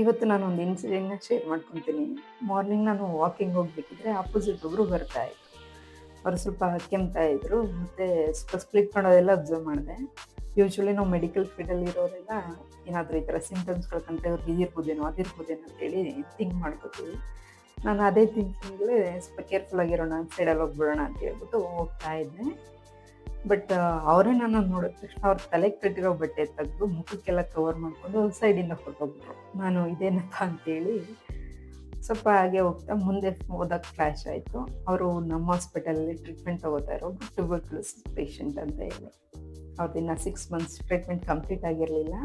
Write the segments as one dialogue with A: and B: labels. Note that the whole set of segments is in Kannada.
A: ಇವತ್ತು ನಾನೊಂದು ಇನ್ಸಿಡೆಂಟ್‌ನ ಶೇರ್ ಮಾಡ್ಕೊಂತೀನಿ. ಮಾರ್ನಿಂಗ್ ನಾನು ವಾಕಿಂಗ್ ಹೋಗ್ಬೇಕಿದ್ರೆ ಅಪೋಸಿಟ್ ಒಬ್ರು ಬರ್ತಾ ಇದ್ರು. ಅವ್ರು ಸ್ವಲ್ಪ ಕೆಮ್ತಾ ಇದ್ರು. ಮತ್ತೆ ಸ್ವಲ್ಪ ಸ್ಪ್ಲಿಟ್ ಮಾಡೋದೆಲ್ಲ ಅಬ್ಸರ್ವ್ ಮಾಡಿದೆ. ಯೂಶುವಲಿ ನಾವು ಮೆಡಿಕಲ್ ಫೀಲ್ಡಲ್ಲಿ ಇರೋರೆಲ್ಲ ಏನಾದರೂ ಈ ಥರ ಸಿಂಪ್ಟಮ್ಸ್‌ಗಳು ಕಂಡ್ರೆ ಅವ್ರಿಗೆ ಇದಿರ್ಬೋದೇನೋ, ಅದಿರ್ಬೋದೇನೋ ಅಂತೇಳಿ ಥಿಂಕ್ ಮಾಡ್ಕೋತೀವಿ. ನಾನು ಅದೇ ಥಿಂಕಿಂಗಲ್ಲೇ ಸ್ವಲ್ಪ ಕೇರ್‌ಫುಲ್ ಆಗಿರೋಣ, ಸೈಡಲ್ಲಿ ಹೋಗ್ಬಿಡೋಣ ಅಂತ ಹೇಳ್ಬಿಟ್ಟು ಹೋಗ್ತಾ ಇದ್ದೆ. ಬಟ್ ಅವರೇ ನನ್ನನ್ನು ನೋಡಿದ ತಕ್ಷಣ ಅವ್ರ ತಲೆಗೆ ಕಟ್ಟಿರೋ ಬಟ್ಟೆ ತೆಗ್ದು ಮುಖಕ್ಕೆಲ್ಲ ಕವರ್ ಮಾಡ್ಕೊಂಡು ಸೈಡಿಂದ ಹೊರಟೋಗ್ಬಿಟ್ರು. ನಾನು ಇದೇನಪ್ಪ ಅಂತೇಳಿ ಸ್ವಲ್ಪ ಹಾಗೆ ಹೋಗ್ತಾ ಮುಂದೆ ಹೋದಾಗ ಫ್ಲ್ಯಾಶ್ ಆಯಿತು. ಅವರು ನಮ್ಮ ಹಾಸ್ಪಿಟಲಲ್ಲಿ ಟ್ರೀಟ್ಮೆಂಟ್ ತಗೋತಾ ಇರೋ ಟ್ಯೂಬರ್ಕ್ಯುಲೋಸಿಸ್ ಪೇಷಂಟ್ ಅಂತ ಹೇಳಿ. ಅವ್ರದ್ದಿನ್ನು 6 ಮಂತ್ಸ್ ಟ್ರೀಟ್ಮೆಂಟ್ ಕಂಪ್ಲೀಟ್ ಆಗಿರಲಿಲ್ಲ.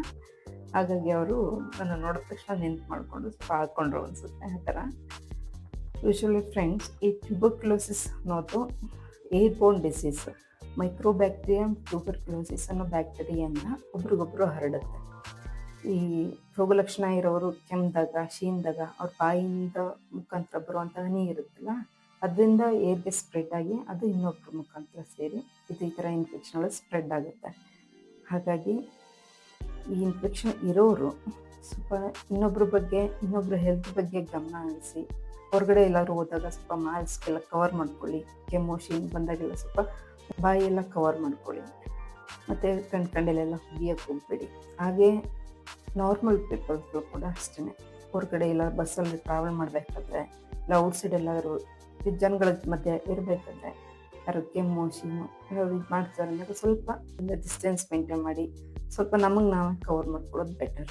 A: ಹಾಗಾಗಿ ಅವರು ನನ್ನ ನೋಡಿದ ತಕ್ಷಣ ನೆನ್ಪು ಮಾಡಿಕೊಂಡು ಸ್ವಲ್ಪ ಹಾಕ್ಕೊಂಡ್ರು ಅನಿಸುತ್ತೆ ಆ ಥರ. ಯೂಶುವಲಿ ಫ್ರೆಂಡ್ಸ್, ಈ ಟ್ಯೂಬರ್ಕ್ಯುಲೋಸಿಸ್ ಅನ್ನೋದು ಏರ್ಬೋರ್ನ್ ಡಿಸೀಸ್. ಮೈಕ್ರೋಬ್ಯಾಕ್ಟೀರಿಯಂ ಟ್ಯೂಬರ್ಕ್ಯುಲೋಸಿಸ್ ಅನ್ನೋ ಬ್ಯಾಕ್ಟೀರಿಯಾನ ಒಬ್ರಿಗೊಬ್ರು ಹರಡುತ್ತೆ. ಈ ರೋಗಲಕ್ಷಣ ಇರೋರು ಕೆಮ್ಮಿದಾಗ, ಶೀನ್ದಾಗ ಅವ್ರ ಬಾಯಿಯಿಂದ ಮುಖಾಂತರ ಬರುವಂಥ ಹನಿ ಇರುತ್ತಲ್ಲ, ಅದರಿಂದ ಏರ್ಗೆ ಸ್ಪ್ರೆಡ್ ಆಗಿ ಅದು ಇನ್ನೊಬ್ರ ಮುಖಾಂತರ ಸೇರಿ ಇದು ಈ ಥರ ಇನ್ಫೆಕ್ಷನ್ಗಳು ಸ್ಪ್ರೆಡ್ ಆಗುತ್ತೆ. ಹಾಗಾಗಿ ಈ ಇನ್ಫೆಕ್ಷನ್ ಇರೋರು ಸ್ವಲ್ಪ ಇನ್ನೊಬ್ರ ಹೆಲ್ತ್ ಬಗ್ಗೆ ಗಮನ ಹರಿಸಿ, ಹೊರಗಡೆ ಎಲ್ಲಾದ್ರೂ ಹೋದಾಗ ಸ್ವಲ್ಪ ಮಾಸ್ಕೆಲ್ಲ ಕವರ್ ಮಾಡ್ಕೊಳ್ಳಿ. ಕೆಮ್ಮು ಶೀನ್ ಬಂದಾಗೆಲ್ಲ ಸ್ವಲ್ಪ ಬಾಯಿಯೆಲ್ಲ ಕವರ್ ಮಾಡ್ಕೊಳ್ಳಿ. ಮತ್ತು ಕಣ್ಣಲ್ಲೆಲ್ಲ ಹುಗಿಯೋಕ್ಕೆ ಹೋಗಬೇಡಿ. ಹಾಗೇ ನಾರ್ಮಲ್ ಪೀಪಲ್ಸ್ಗಳು ಕೂಡ ಅಷ್ಟೇ. ಹೊರಗಡೆ ಎಲ್ಲ ಬಸ್ಸಲ್ಲಿ ಟ್ರಾವೆಲ್ ಮಾಡಬೇಕಾದ್ರೆ, ಇಲ್ಲ ಔಟ್ಸೈಡ್ ಎಲ್ಲಾದರೂ ಜನಗಳ ಮಧ್ಯೆ ಇರಬೇಕಾದ್ರೆ ಯಾರು ಕೆಮ್ಮು ಶೀನು ಏನಾದ್ರು ಇದು ಮಾಡ್ತಾರೆ ಅಂದಾಗ ಸ್ವಲ್ಪ ಡಿಸ್ಟೆನ್ಸ್ ಮೇಂಟೈನ್ ಮಾಡಿ ಸ್ವಲ್ಪ ನಮಗೆ ನಾವೇ ಕವರ್ ಮಾಡ್ಕೊಳ್ಳೋದು ಬೆಟರ್.